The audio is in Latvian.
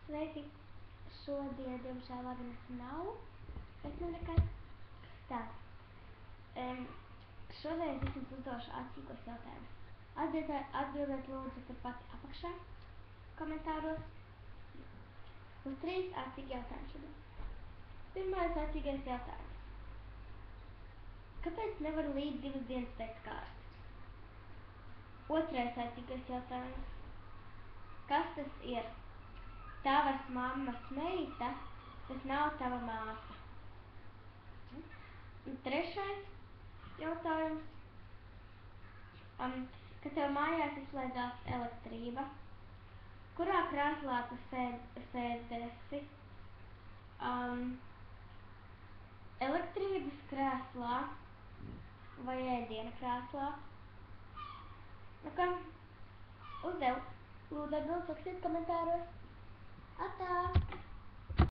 Sveiki! Šodien, diemžēl, Agnes nav, bet nu nekas tāds. Šodien es jums uzdošu atšķirīgos jautājumus. Atbildiet lūdzu turpat apakšā komentāros. Uz 3 atšķirīgi jautājumi šodien. Pirmais atšķirīgais jautājums. Kāpēc nevar līdz 2 dienas pēc kārtas? Otrais atšķirīgais jautājums. Kas tas ir? Tavas mammas meita, tas nav tava māsa. Un trešais jautājums. Kad tev mājās izslēdzās elektrība, kurā krēslā tu sēdēsi? Elektrības krēslā vai ēdiena krēslā? Nu kā? Uzdevu. Lūdzu atbildes rakstiet komentāros.